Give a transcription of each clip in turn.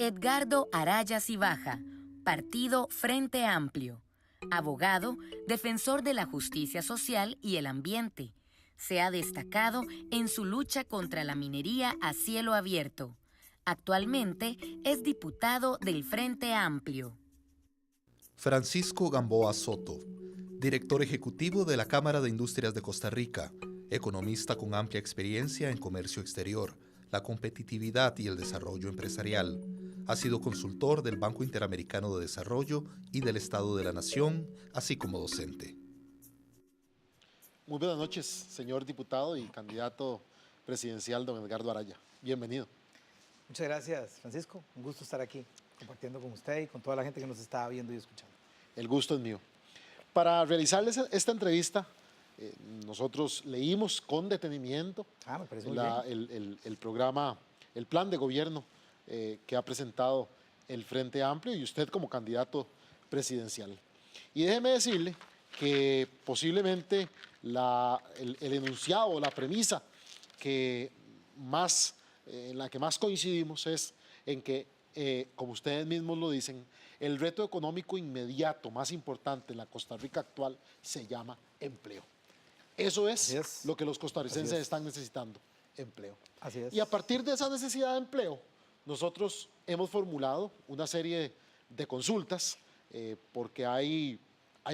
Edgardo Araya Cibaja, Partido Frente Amplio. Abogado, defensor de la justicia social y el ambiente. Se ha destacado en su lucha contra la minería a cielo abierto. Actualmente es diputado del Frente Amplio. Francisco Gamboa Soto, director ejecutivo de la Cámara de Industrias de Costa Rica, economista con amplia experiencia en comercio exterior, la competitividad y el desarrollo empresarial. Ha sido consultor del Banco Interamericano de Desarrollo y del Estado de la Nación, así como docente. Muy buenas noches, señor diputado y candidato presidencial don Edgardo Araya. Bienvenido. Muchas gracias, Francisco. Un gusto estar aquí compartiendo con usted y con toda la gente que nos está viendo y escuchando. El gusto es mío. Para realizarles esta entrevista, nosotros leímos con detenimiento el programa, el plan de gobierno que ha presentado el Frente Amplio y usted como candidato presidencial. Y déjeme decirle que posiblemente el enunciado o la premisa que en la que más coincidimos es en que, como ustedes mismos lo dicen, el reto económico inmediato más importante en la Costa Rica actual se llama empleo. Eso es lo que los costarricenses están necesitando, empleo. Así es. Y a partir de esa necesidad de empleo, nosotros hemos formulado una serie de consultas porque hay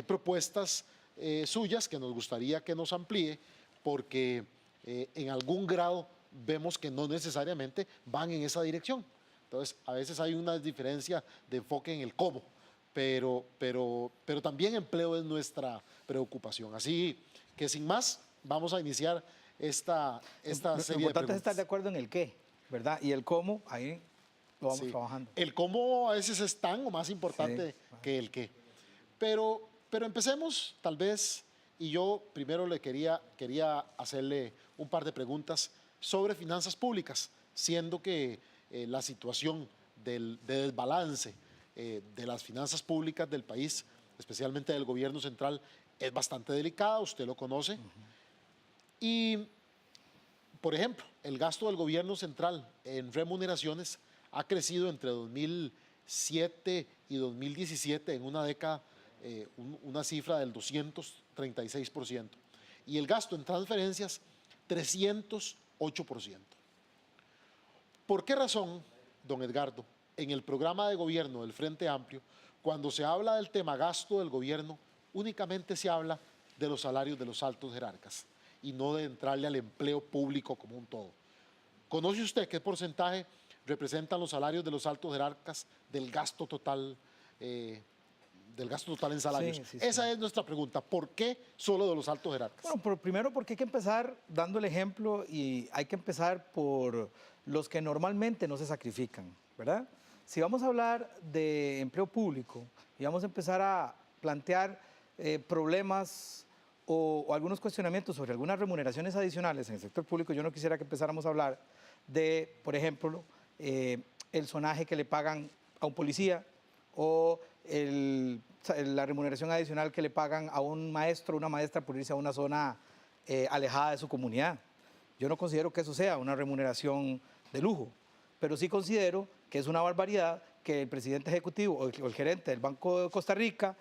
propuestas suyas que nos gustaría que nos amplíe porque en algún grado vemos que no necesariamente van en esa dirección. Entonces, a veces hay una diferencia de enfoque en el cómo, pero también empleo es nuestra preocupación. Así que sin más, vamos a iniciar esta serie de preguntas. Lo importante es estar de acuerdo en el qué, ¿verdad? Y el cómo, ahí lo vamos trabajando. El cómo a veces es tan o más importante que el qué. Pero empecemos, tal vez, y yo primero le quería hacerle un par de preguntas sobre finanzas públicas, siendo que la situación de desbalance de las finanzas públicas del país, especialmente del gobierno central, es bastante delicada, usted lo conoce. Y, por ejemplo, el gasto del gobierno central en remuneraciones ha crecido entre 2007 y 2017 en una década, una cifra del 236%. Y el gasto en transferencias, 308%. ¿Por qué razón, don Edgardo, en el programa de gobierno del Frente Amplio, cuando se habla del tema gasto del gobierno, únicamente se habla de los salarios de los altos jerarcas y no de entrarle al empleo público como un todo? ¿Conoce usted qué porcentaje representan los salarios de los altos jerarcas del gasto total en salarios? Esa es nuestra pregunta. ¿Por qué solo de los altos jerarcas? Bueno, primero porque hay que empezar dando el ejemplo y hay que empezar por los que normalmente no se sacrifican, ¿verdad? Si vamos a hablar de empleo público y vamos a empezar a plantear problemas o algunos cuestionamientos sobre algunas remuneraciones adicionales en el sector público, yo no quisiera que empezáramos a hablar de, por ejemplo, el sonaje que le pagan a un policía o la remuneración adicional que le pagan a un maestro o una maestra por irse a una zona alejada de su comunidad. Yo no considero que eso sea una remuneración de lujo, pero sí considero que es una barbaridad que el presidente ejecutivo o el gerente del Banco de Costa Rica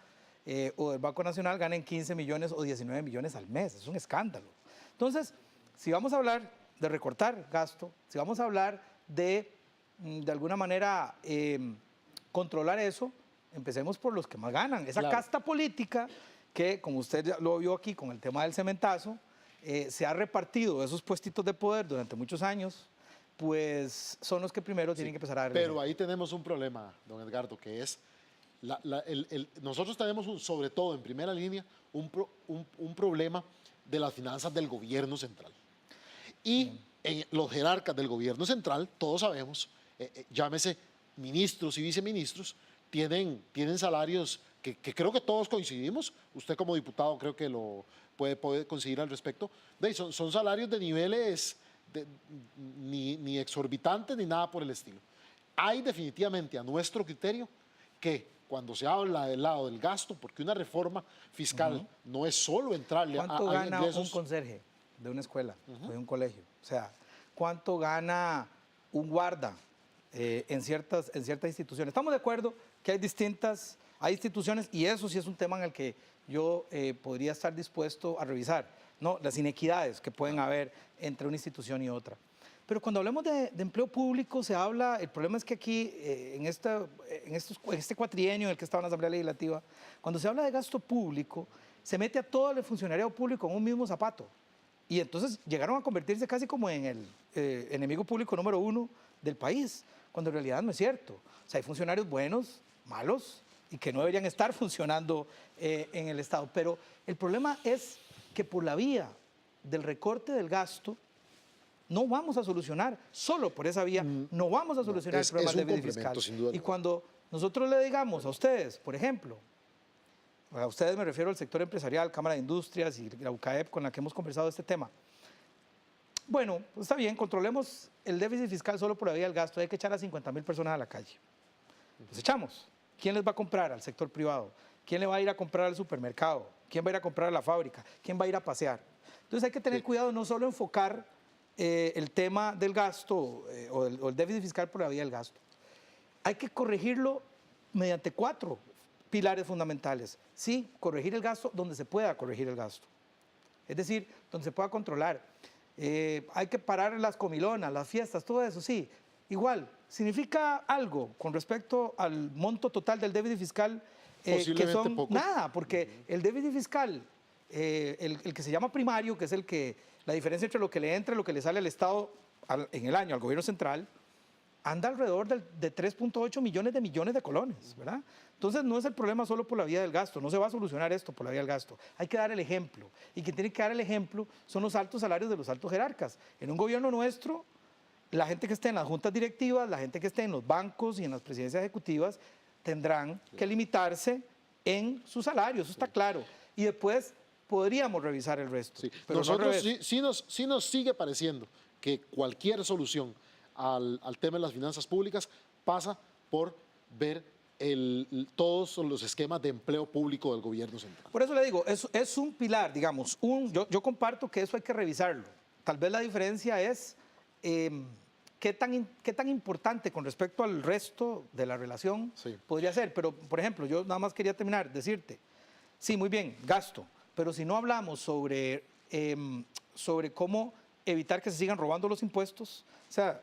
o del Banco Nacional ganen 15 millones o 19 millones al mes. Es un escándalo. Entonces, si vamos a hablar de recortar gasto, si vamos a hablar de alguna manera, controlar eso, empecemos por los que más ganan. Esa casta política que, como usted ya lo vio aquí con el tema del cementazo, se ha repartido esos puestitos de poder durante muchos años, pues son los que primero tienen que empezar a ver. Pero ahí tenemos un problema, don Edgardo, que es, nosotros tenemos sobre todo en primera línea un problema de las finanzas del gobierno central. Y los jerarcas del gobierno central, todos sabemos, llámese ministros y viceministros, tienen salarios que creo que todos coincidimos, usted como diputado creo que lo puede coincidir al respecto, son salarios de niveles ni exorbitantes ni nada por el estilo. Hay definitivamente a nuestro criterio que cuando se habla del lado del gasto, porque una reforma fiscal no es solo entrarle a ingresos. ¿Cuánto gana un conserje de una escuela o de un colegio? O sea, ¿cuánto gana un guarda en ciertas instituciones. Estamos de acuerdo que hay instituciones, y eso sí es un tema en el que yo podría estar dispuesto a revisar, ¿no? Las inequidades que pueden haber entre una institución y otra. Pero cuando hablamos de empleo público, se habla, el problema es que aquí, en este cuatrienio en el que estaba en la Asamblea Legislativa, cuando se habla de gasto público, se mete a todo el funcionariado público en un mismo zapato. Y entonces llegaron a convertirse casi como en el enemigo público número 1 del país, cuando en realidad no es cierto. O sea, hay funcionarios buenos, malos, y que no deberían estar funcionando en el Estado. Pero el problema es que por la vía del recorte del gasto, no vamos a solucionar, solo por esa vía, no vamos a solucionar el problema del déficit fiscal. Sin duda. Y cuando nosotros le digamos a ustedes, por ejemplo, a ustedes me refiero al sector empresarial, Cámara de Industrias y la UCAEP con la que hemos conversado de este tema. Bueno, pues está bien, controlemos el déficit fiscal solo por la vía del gasto, hay que echar a 50,000 personas a la calle. Pues echamos. ¿Quién les va a comprar? Al sector privado. ¿Quién le va a ir a comprar al supermercado? ¿Quién va a ir a comprar a la fábrica? ¿Quién va a ir a pasear? Entonces hay que tener cuidado, no solo enfocar el tema del gasto o el déficit fiscal por la vía del gasto. Hay que corregirlo mediante 4 pilares fundamentales. Sí, corregir el gasto donde se pueda corregir el gasto. Es decir, donde se pueda controlar. Hay que parar las comilonas, las fiestas, todo eso, sí. Igual, ¿significa algo con respecto al monto total del déficit fiscal? Que son poco. Nada, porque el déficit fiscal, el que se llama primario, que es la diferencia entre lo que le entra y lo que le sale al Estado en el año, al gobierno central, anda alrededor de 3.8 millones de colones, ¿verdad? Entonces no es el problema solo por la vía del gasto, no se va a solucionar esto por la vía del gasto. Hay que dar el ejemplo, y quien tiene que dar el ejemplo son los altos salarios de los altos jerarcas. En un gobierno nuestro, la gente que esté en las juntas directivas, la gente que esté en los bancos y en las presidencias ejecutivas, tendrán que limitarse en su salario, eso está claro. Y después podríamos revisar el resto. Sí. Pero Nosotros sí nos sigue pareciendo que cualquier solución al tema de las finanzas públicas pasa por ver todos los esquemas de empleo público del gobierno central. Por eso le digo, es un pilar, digamos, yo comparto que eso hay que revisarlo. Tal vez la diferencia es qué tan importante con respecto al resto de la relación podría ser. Pero, por ejemplo, yo nada más quería terminar, decirte, sí, muy bien, gasto, pero si no hablamos sobre cómo evitar que se sigan robando los impuestos, o sea,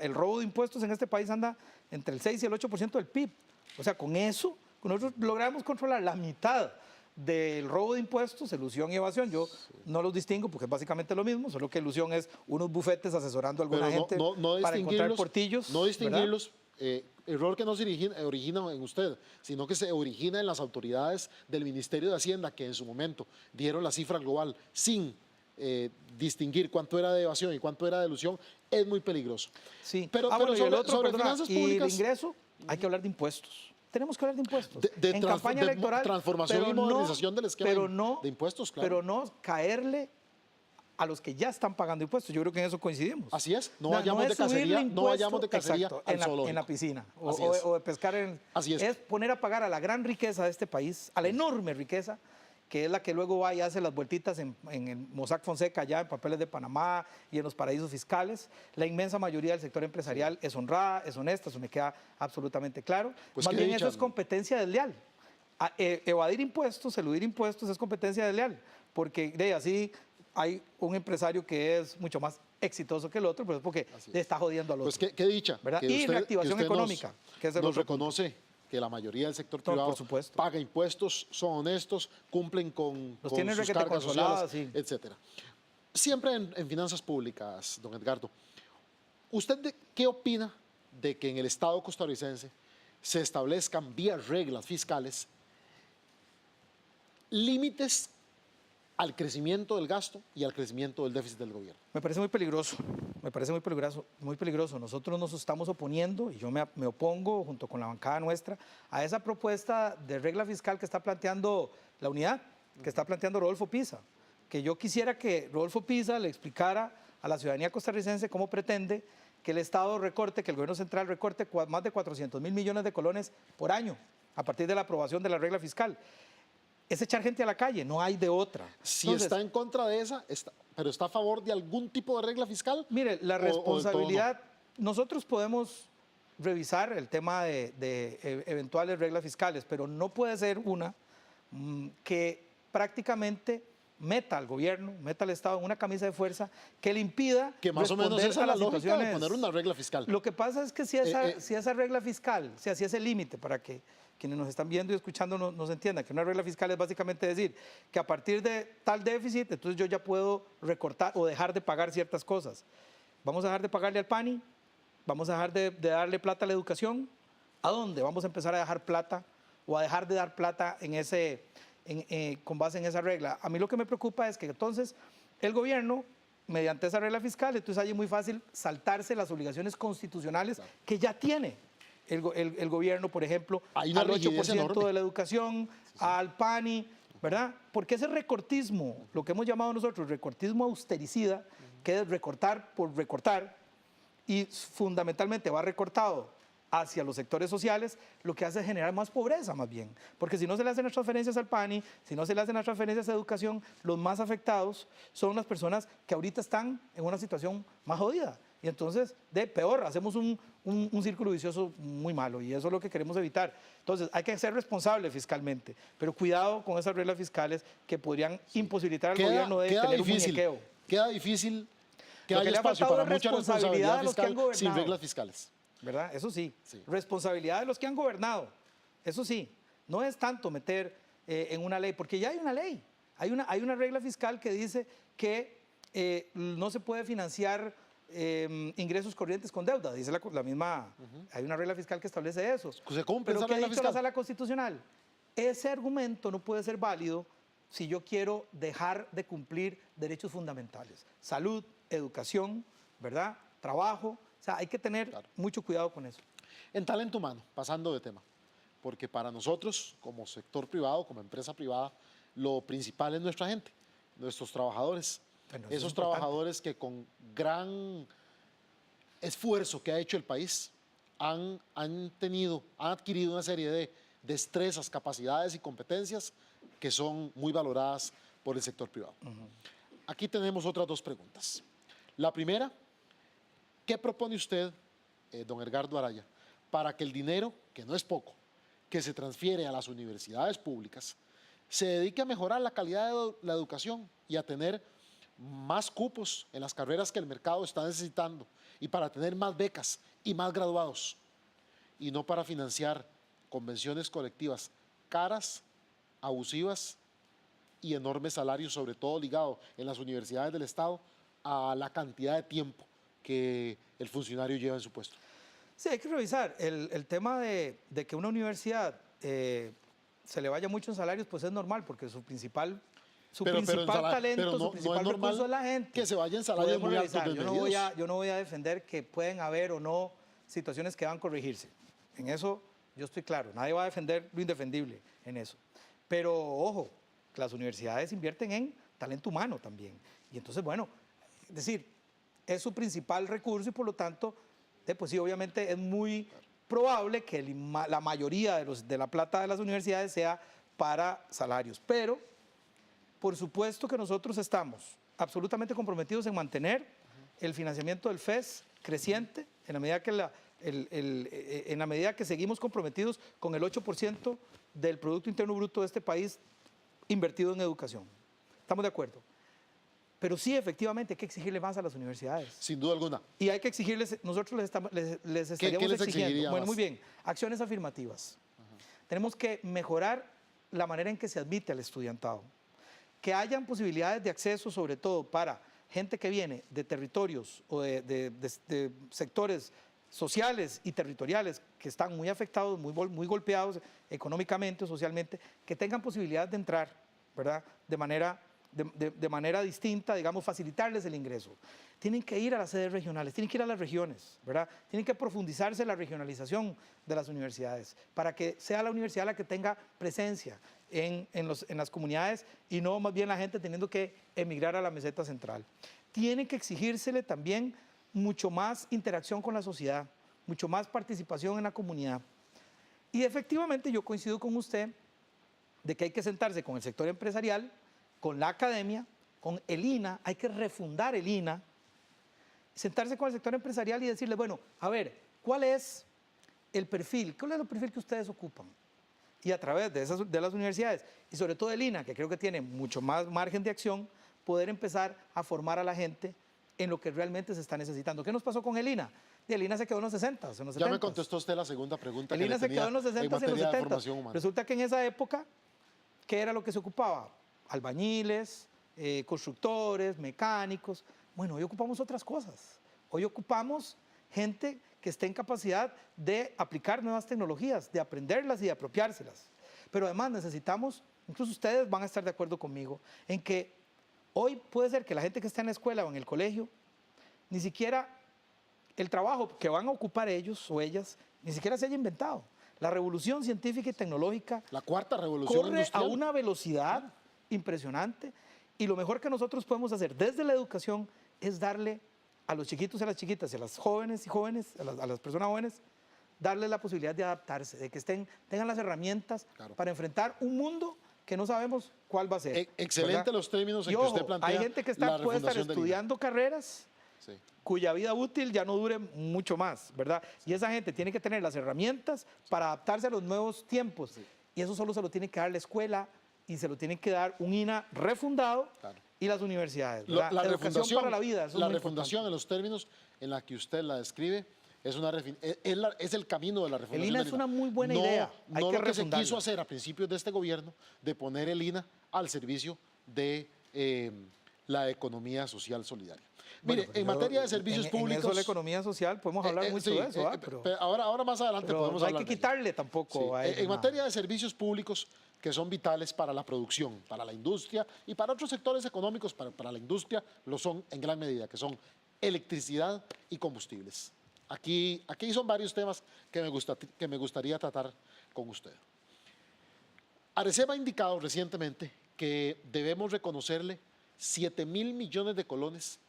el robo de impuestos en este país anda entre el 6 y el 8% del PIB. O sea, con eso, nosotros logramos controlar la mitad del robo de impuestos, elusión y evasión. Yo no los distingo porque es básicamente lo mismo, solo que elusión es unos bufetes asesorando a alguna gente para encontrar portillos. No distinguirlos, error que no se origina en usted, sino que se origina en las autoridades del Ministerio de Hacienda, que en su momento dieron la cifra global sin distinguir cuánto era de evasión y cuánto era de elusión, es muy peligroso. Sí. Pero sobre finanzas públicas, y el ingreso, hay que hablar de impuestos. Tenemos que hablar de impuestos. En campaña electoral. Transformación y modernización del esquema de impuestos, claro. Pero no caerle a los que ya están pagando impuestos. Yo creo que en eso coincidimos. Así es. No vayamos de cacería, exacto, en la piscina o de pescar Así es. Es poner a pagar a la gran riqueza de este país, a la enorme riqueza, que es la que luego va y hace las vueltitas en el Mossack Fonseca, allá en papeles de Panamá y en los paraísos fiscales. La inmensa mayoría del sector empresarial es honrada, es honesta, eso me queda absolutamente claro. Pues más bien eso es competencia desleal. Evadir impuestos, eludir impuestos es competencia desleal, porque así hay un empresario que es mucho más exitoso que el otro, pero es porque le está jodiendo al otro. Pues qué dicha. ¿Verdad? Y reactivación económica, que es el nos otro reconoce que la mayoría del sector privado paga impuestos, son honestos, cumplen con sus cargas sociales, etc. Siempre en finanzas públicas, don Edgardo, ¿usted qué opina de que en el Estado costarricense se establezcan vía reglas fiscales límites al crecimiento del gasto y al crecimiento del déficit del gobierno? Me parece muy peligroso, muy peligroso. Nosotros nos estamos oponiendo, y yo me opongo junto con la bancada nuestra, a esa propuesta de regla fiscal que está planteando la unidad, que está planteando Rodolfo Pisa, que yo quisiera que Rodolfo Pisa le explicara a la ciudadanía costarricense cómo pretende que el Estado recorte, que el gobierno central recorte más de 400,000 millones de colones por año, a partir de la aprobación de la regla fiscal. Es echar gente a la calle, no hay de otra. Si está en contra de esa, pero está a favor de algún tipo de regla fiscal. Mire, la responsabilidad nosotros podemos revisar el tema de eventuales reglas fiscales, pero no puede ser una que prácticamente meta al gobierno, meta al Estado en una camisa de fuerza que le impida Que más o menos responder esa a es la las lógica de situaciones. poner una regla fiscal. Lo que pasa es que si esa regla fiscal, si ese límite para que quienes nos están viendo y escuchando nos entiendan, que una regla fiscal es básicamente decir que a partir de tal déficit, entonces yo ya puedo recortar o dejar de pagar ciertas cosas. Vamos a dejar de pagarle al PANI, vamos a dejar de darle plata a la educación. ¿A dónde vamos a empezar a dejar plata o a dejar de dar plata con base en esa regla? A mí lo que me preocupa es que entonces el gobierno, mediante esa regla fiscal, entonces hay muy fácil saltarse las obligaciones constitucionales que ya tiene el gobierno, por ejemplo, Hay una al rigidez 8% enorme. de la educación, al PANI, ¿verdad? Porque ese recortismo, lo que hemos llamado nosotros recortismo austericida, que es recortar por recortar, y fundamentalmente va recortado hacia los sectores sociales, lo que hace es generar más pobreza más bien. Porque si no se le hacen las transferencias al PANI, si no se le hacen las transferencias a educación, los más afectados son las personas que ahorita están en una situación más jodida. Y entonces, peor, hacemos un círculo vicioso muy malo y eso es lo que queremos evitar. Entonces, hay que ser responsable fiscalmente, pero cuidado con esas reglas fiscales que podrían imposibilitar al gobierno de tener un muñequeo. Queda difícil que Lo que haya le ha espacio faltado para es mucha responsabilidad responsabilidad a los que han fiscal gobernado. sin reglas fiscales. ¿Verdad? Eso sí. Sí. Responsabilidad de los que han gobernado. Eso sí. No es tanto meter en una ley, porque ya hay una ley. Hay una regla fiscal que dice que no se puede financiar ingresos corrientes con deuda. Dice la misma. Hay una regla fiscal que establece eso. ¿Se cumple Pero esa ¿qué ha regla dicho la fiscal? Sala Constitucional? Ese argumento no puede ser válido si yo quiero dejar de cumplir derechos fundamentales. Salud, educación, ¿verdad? Trabajo. O sea, hay que tener mucho cuidado con eso. En talento humano, pasando de tema, porque para nosotros, como sector privado, como empresa privada, lo principal es nuestra gente, nuestros trabajadores. Bueno, eso es Esos importante. trabajadores que con gran esfuerzo que ha hecho el país han adquirido una serie de destrezas, capacidades y competencias que son muy valoradas por el sector privado. Aquí tenemos otras dos preguntas. La primera, ¿qué propone usted, don Edgardo Araya, para que el dinero, que no es poco, que se transfiere a las universidades públicas, se dedique a mejorar la calidad de la educación y a tener más cupos en las carreras que el mercado está necesitando y para tener más becas y más graduados, y no para financiar convenciones colectivas caras, abusivas y enormes salarios, sobre todo ligado en las universidades del Estado a la cantidad de tiempo que el funcionario lleva en su puesto? Sí, hay que revisar. El tema de que una universidad se le vaya mucho en salarios, pues es normal, porque su principal talento, su principal recurso es la gente. Que se vaya en salarios Podemos muy altos revisar. desmedidos. Yo no voy a defender que pueden haber o no situaciones que van a corregirse. En eso yo estoy claro. Nadie va a defender lo indefendible en eso. Pero ojo, las universidades invierten en talento humano también. Y entonces, bueno, es decir, es su principal recurso y por lo tanto, pues sí, obviamente es muy probable que la mayoría de la plata de las universidades sea para salarios. Pero, por supuesto que nosotros estamos absolutamente comprometidos en mantener el financiamiento del FES creciente en la medida que, en la medida que seguimos comprometidos con el 8% del Producto Interno Bruto de este país invertido en educación. ¿Estamos de acuerdo? Pero sí, efectivamente, hay que exigirle más a las universidades. Sin duda alguna. Y hay que exigirles, nosotros les estaríamos les exigiendo. exigiría Bueno, más? muy bien, acciones afirmativas. Tenemos que mejorar la manera en que se admite al estudiantado. Que hayan posibilidades de acceso, sobre todo para gente que viene de territorios o de sectores sociales y territoriales que están muy afectados, muy golpeados económicamente o socialmente, que tengan posibilidad de entrar, ¿verdad? De manera distinta, digamos, facilitarles el ingreso. Tienen que ir a las sedes regionales, tienen que ir a las regiones, ¿verdad? Tienen que profundizarse la regionalización de las universidades para que sea la universidad la que tenga presencia en las comunidades y no más bien la gente teniendo que emigrar a la meseta central. Tiene que exigírsele también mucho más interacción con la sociedad, mucho más participación en la comunidad. Y efectivamente yo coincido con usted de que hay que sentarse con el sector empresarial, con la academia, con el INA, hay que refundar el INA sentarse con el sector empresarial y decirle, bueno, a ver, ¿cuál es el perfil? ¿Cuál es el perfil que ustedes ocupan? Y a través de las universidades, y sobre todo el INA, que creo que tiene mucho más margen de acción, poder empezar a formar a la gente en lo que realmente se está necesitando. ¿Qué nos pasó con el INA? Y el INA se quedó en los 60, en los 70. Ya me contestó usted la segunda pregunta. El INA se quedó en los 60 y en los 70. Resulta que en esa época, ¿qué era lo que se ocupaba? Albañiles, constructores, mecánicos. Bueno, hoy ocupamos otras cosas. Hoy ocupamos gente que esté en capacidad de aplicar nuevas tecnologías, de aprenderlas y de apropiárselas. Pero además necesitamos, incluso ustedes van a estar de acuerdo conmigo, en que hoy puede ser que la gente que está en la escuela o en el colegio, ni siquiera el trabajo que van a ocupar ellos o ellas, ni siquiera se haya inventado. La revolución científica y tecnológica, la cuarta revolución corre industrial, a una velocidad impresionante, y lo mejor que nosotros podemos hacer desde la educación es darle a los chiquitos y a las chiquitas, y a las jóvenes y jóvenes, a las personas jóvenes, darles la posibilidad de adaptarse, de que tengan las herramientas para enfrentar un mundo que no sabemos cuál va a ser. Excelente, ¿verdad? Los términos en que usted plantea. Hay gente que puede estar estudiando carreras cuya vida útil ya no dure mucho más, ¿verdad? Y esa gente tiene que tener las herramientas para adaptarse a los nuevos tiempos. Y eso solo se lo tiene que dar la escuela y se lo tiene que dar un INA refundado y las universidades. La educación para la vida. La refundación en los términos en la que usted la describe es el camino de la refundación. El INA es una muy buena idea. Hay no que lo que se refundarlo. quiso hacer a principios de este gobierno de poner el INA al servicio de la economía social solidaria. Bueno, mire, en materia de servicios públicos... En eso de la economía social podemos hablar mucho de eso. Pero ahora más adelante podemos hablar. No hay que quitarle tampoco a ellos. En materia de servicios públicos que son vitales para la producción, para la industria y para otros sectores económicos, para la industria lo son en gran medida, que son electricidad y combustibles. Aquí son varios temas que me gustaría tratar con usted. Arecep ha indicado recientemente que debemos reconocerle 7.000 millones de colones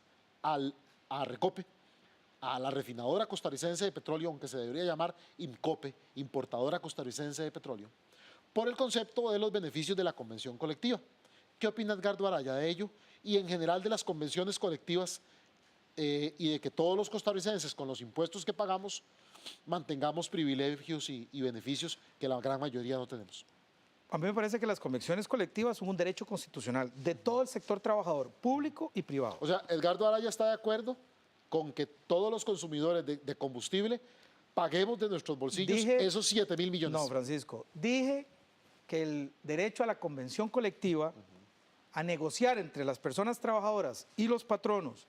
a Recope, a la refinadora costarricense de petróleo, aunque se debería llamar IMCOPE, importadora costarricense de petróleo, por el concepto de los beneficios de la convención colectiva. ¿Qué opina Edgardo Araya de ello? Y en general de las convenciones colectivas y de que todos los costarricenses, con los impuestos que pagamos, mantengamos privilegios y beneficios que la gran mayoría no tenemos. A mí me parece que las convenciones colectivas son un derecho constitucional de todo el sector trabajador, público y privado. O sea, Edgardo Araya está de acuerdo con que todos los consumidores de combustible paguemos de nuestros bolsillos esos 7.000 millones. No, Francisco, dije que el derecho a la convención colectiva, a negociar entre las personas trabajadoras y los patronos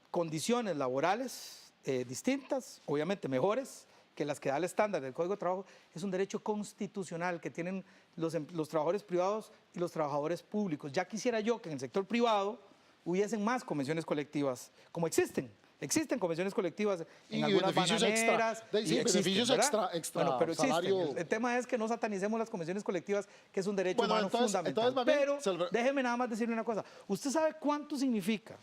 condiciones laborales distintas, obviamente mejores que las que da el estándar del Código de Trabajo, es un derecho constitucional que tienen los trabajadores privados y los trabajadores públicos. Ya quisiera yo que en el sector privado hubiesen más convenciones colectivas, como existen convenciones colectivas en algunas bananeras. Beneficios extra bueno, pero salario. El tema es que no satanicemos las convenciones colectivas, que es un derecho humano fundamental. Pero déjeme nada más decirle una cosa. ¿Usted sabe cuánto significa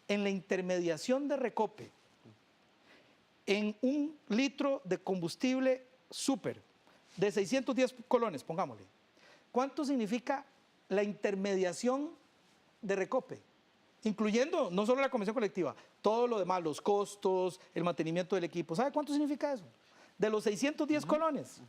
en la intermediación de Recope, en un litro de combustible súper, de 610 colones, pongámosle? ¿Cuánto significa la intermediación de Recope? Incluyendo no solo la convención colectiva, todo lo demás, los costos, el mantenimiento del equipo. ¿Sabe cuánto significa eso? De los 610 colones,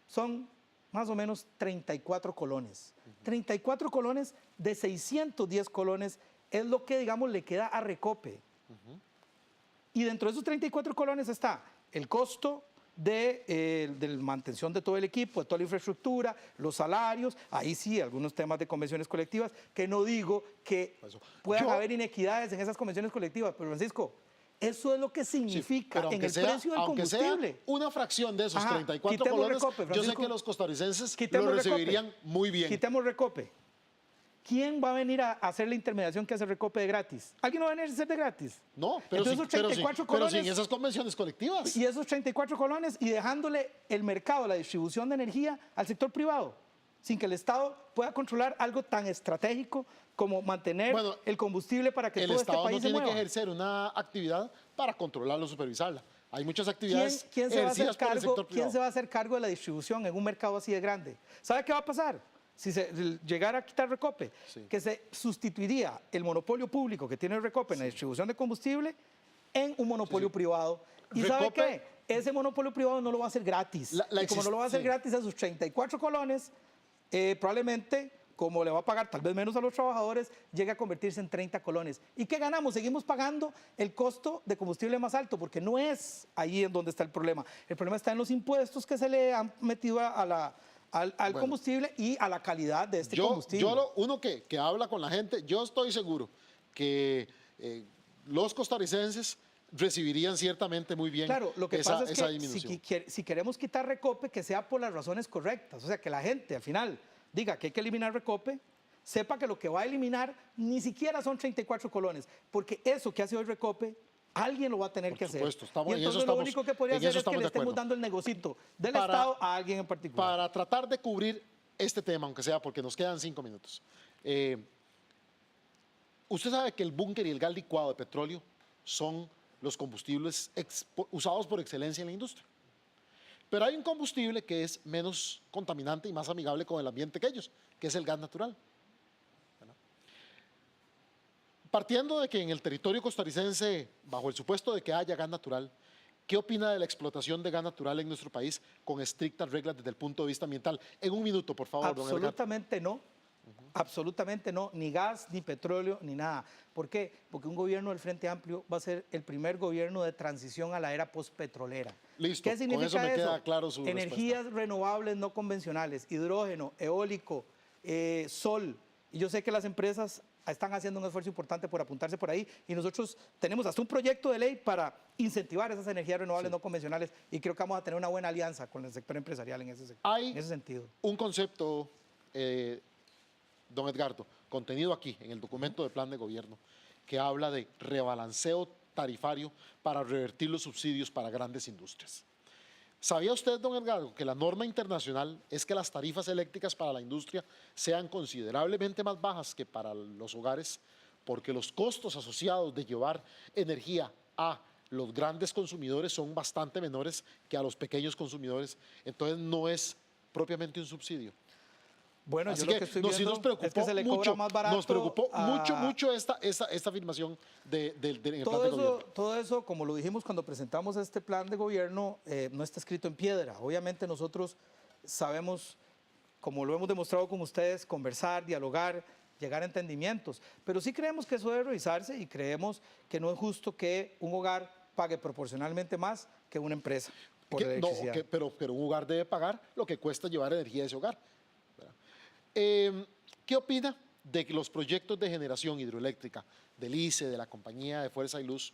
son más o menos 34 colones. 34 colones de 610 colones es lo que, digamos, le queda a Recope. Y dentro de esos 34 colones está el costo de mantención de todo el equipo, de toda la infraestructura, los salarios, ahí sí, algunos temas de convenciones colectivas, que no digo que puedan haber inequidades en esas convenciones colectivas, pero Francisco, eso es lo que significa en el precio del combustible. Aunque sea una fracción de esos 34 colones, Recope, yo sé que los costarricenses lo recibirían muy bien. Quitemos Recope. ¿Quién va a venir a hacer la intermediación que hace Recope de gratis? ¿Alguien no va a venir a hacer de gratis? No, pero sin esas convenciones colectivas. Y esos 34 colones y dejándole el mercado, la distribución de energía al sector privado, sin que el Estado pueda controlar algo tan estratégico como mantener el combustible para que todo este país se mueva. El Estado no tiene que ejercer una actividad para controlarla o supervisarla. Hay muchas actividades ¿Quién se va a hacer ejercidas por el sector privado. ¿Quién se va a hacer cargo de la distribución en un mercado así de grande? ¿Sabe qué va a pasar? si se llegara a quitar Recope, Sí. que se sustituiría el monopolio público que tiene Recope en la distribución de combustible en un monopolio privado. ¿Y sabe Recope- qué? Ese monopolio privado no lo va a hacer gratis. La Y como no lo va a hacer sí. gratis a sus 34 colones, probablemente, como le va a pagar tal vez menos a los trabajadores, llegue a convertirse en 30 colones. ¿Y qué ganamos? Seguimos pagando el costo de combustible más alto, porque no es ahí en donde está el problema. El problema está en los impuestos que se le han metido al combustible y a la calidad de este combustible. Uno que habla con la gente, yo estoy seguro que los costarricenses recibirían ciertamente muy bien Claro, lo que esa, pasa es esa que disminución. si queremos quitar Recope, que sea por las razones correctas. O sea, que la gente al final diga que hay que eliminar Recope, sepa que lo que va a eliminar ni siquiera son 34 colones, porque eso que hace hoy Recope, alguien lo va a tener Por que hacer. supuesto, Y entonces lo único que podría en hacer eso es que estamos le de estemos acuerdo. dando el negocito del Para- Estado a alguien en particular. Para tratar de cubrir este tema, aunque sea porque nos quedan 5 minutos. Usted sabe que el búnker y el gas licuado de petróleo son los combustibles usados por excelencia en la industria. Pero hay un combustible que es menos contaminante y más amigable con el ambiente que ellos, que es el gas natural. ¿Verdad? Partiendo de que en el territorio costarricense, bajo el supuesto de que haya gas natural, ¿qué opina de la explotación de gas natural en nuestro país con estrictas reglas desde el punto de vista ambiental? En un minuto, por favor, don Edgar. Absolutamente no. Absolutamente no, ni gas, ni petróleo, ni nada. ¿Por qué? Porque un gobierno del Frente Amplio va a ser el primer gobierno de transición a la era postpetrolera. Listo, ¿Qué con significa eso me queda claro su Energías renovables no convencionales, hidrógeno, eólico, sol. Y yo sé que las empresas están haciendo un esfuerzo importante por apuntarse por ahí y nosotros tenemos hasta un proyecto de ley para incentivar esas energías renovables no convencionales y creo que vamos a tener una buena alianza con el sector empresarial en ese sentido. Un concepto, don Edgardo, contenido aquí en el documento de plan de gobierno, que habla de rebalanceo tarifario para revertir los subsidios para grandes industrias. ¿Sabía usted, don Edgardo, que la norma internacional es que las tarifas eléctricas para la industria sean considerablemente más bajas que para los hogares? Porque los costos asociados de llevar energía a los grandes consumidores son bastante menores que a los pequeños consumidores. Entonces no es propiamente un subsidio. Bueno, Así yo lo que que estoy sí viendo nos preocupó es que se le cobra mucho, más barato. nos preocupó mucho esta afirmación en el plan de gobierno. Todo eso, como lo dijimos cuando presentamos este plan de gobierno, no está escrito en piedra. Obviamente nosotros sabemos, como lo hemos demostrado con ustedes, conversar, dialogar, llegar a entendimientos. Pero sí creemos que eso debe revisarse y creemos que no es justo que un hogar pague proporcionalmente más que una empresa por electricidad. Pero un hogar debe pagar lo que cuesta llevar energía a ese hogar. ¿Qué opina de que los proyectos de generación hidroeléctrica del ICE, de la Compañía de Fuerza y Luz,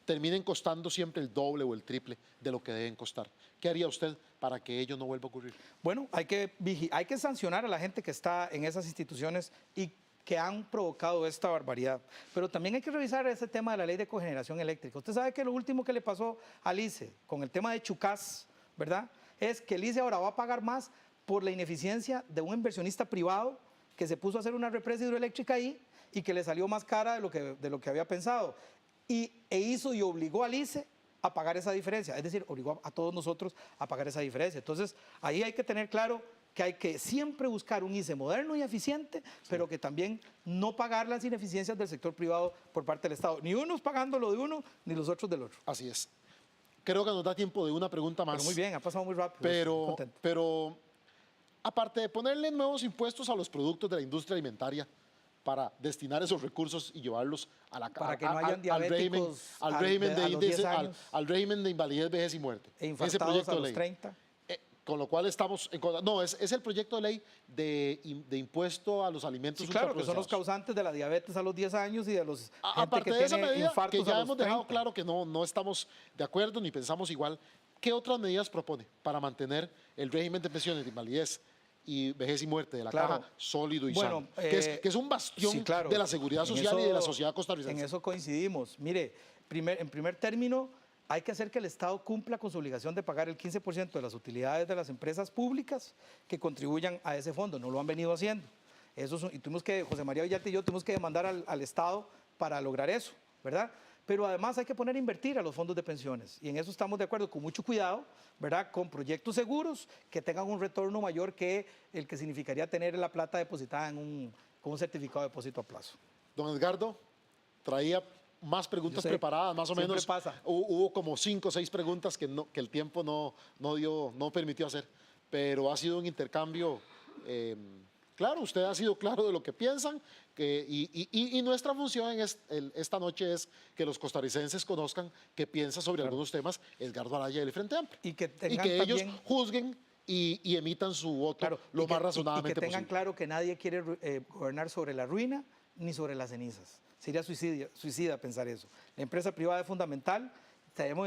terminen costando siempre el doble o el triple de lo que deben costar? ¿Qué haría usted para que ello no vuelva a ocurrir? Bueno, hay que sancionar a la gente que está en esas instituciones y que han provocado esta barbaridad. Pero también hay que revisar ese tema de la ley de cogeneración eléctrica. Usted sabe que lo último que le pasó al ICE con el tema de Chucás, ¿verdad? Es que el ICE ahora va a pagar más por la ineficiencia de un inversionista privado que se puso a hacer una represa hidroeléctrica ahí y que le salió más cara de lo que había pensado. Hizo y obligó al ICE a pagar esa diferencia, es decir, obligó a todos nosotros a pagar esa diferencia. Entonces, ahí hay que tener claro que hay que siempre buscar un ICE moderno y eficiente, pero que también no pagar las ineficiencias del sector privado por parte del Estado. Ni unos pagando lo de uno, ni los otros del otro. Así es. Creo que nos da tiempo de una pregunta más. Pero muy bien, ha pasado muy rápido. Pero aparte de ponerle nuevos impuestos a los productos de la industria alimentaria para destinar esos recursos y llevarlos para que no hayan diabéticos al régimen de invalidez, vejez y muerte. E infartados a los 30. Con lo cual estamos en contra. No, es el proyecto de ley de impuesto a los alimentos sí, claro, que son los causantes de la diabetes a los 10 años y de los aparte gente de que esa tiene medida, infartos que ya a los hemos dejado 30. claro que no estamos de acuerdo ni pensamos igual, ¿qué otras medidas propone para mantener el régimen de pensiones de invalidez y vejez y muerte de la Caja sólido y sano? Que es un bastión sí, claro. de la seguridad social y de la sociedad costarricense. En eso coincidimos. Mire, en primer término, hay que hacer que el Estado cumpla con su obligación de pagar el 15% de las utilidades de las empresas públicas que contribuyan a ese fondo. No lo han venido haciendo. Y José María Villalta y yo tuvimos que demandar al Estado para lograr eso, ¿verdad? pero además hay que poner a invertir a los fondos de pensiones. Y en eso estamos de acuerdo, con mucho cuidado, ¿verdad? Con proyectos seguros que tengan un retorno mayor que el que significaría tener la plata depositada con un certificado de depósito a plazo. Don Edgardo, traía más preguntas preparadas, más o menos. Pasa. Hubo como 5 o 6 preguntas que el tiempo no permitió hacer, pero ha sido un intercambio. Claro, usted ha sido claro de lo que piensan y nuestra función esta noche es que los costarricenses conozcan qué piensa sobre algunos temas Edgardo Araya del Frente Amplio. Y que ellos juzguen y emitan su voto lo más razonablemente posible. Y que tengan posible. claro que nadie quiere gobernar sobre la ruina ni sobre las cenizas. Sería suicida pensar eso. La empresa privada es fundamental.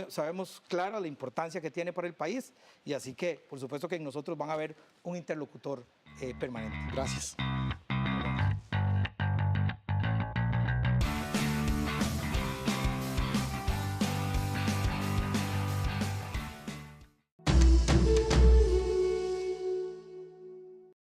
Sabemos clara la importancia que tiene para el país y así que, por supuesto que en nosotros van a haber un interlocutor permanente. Gracias.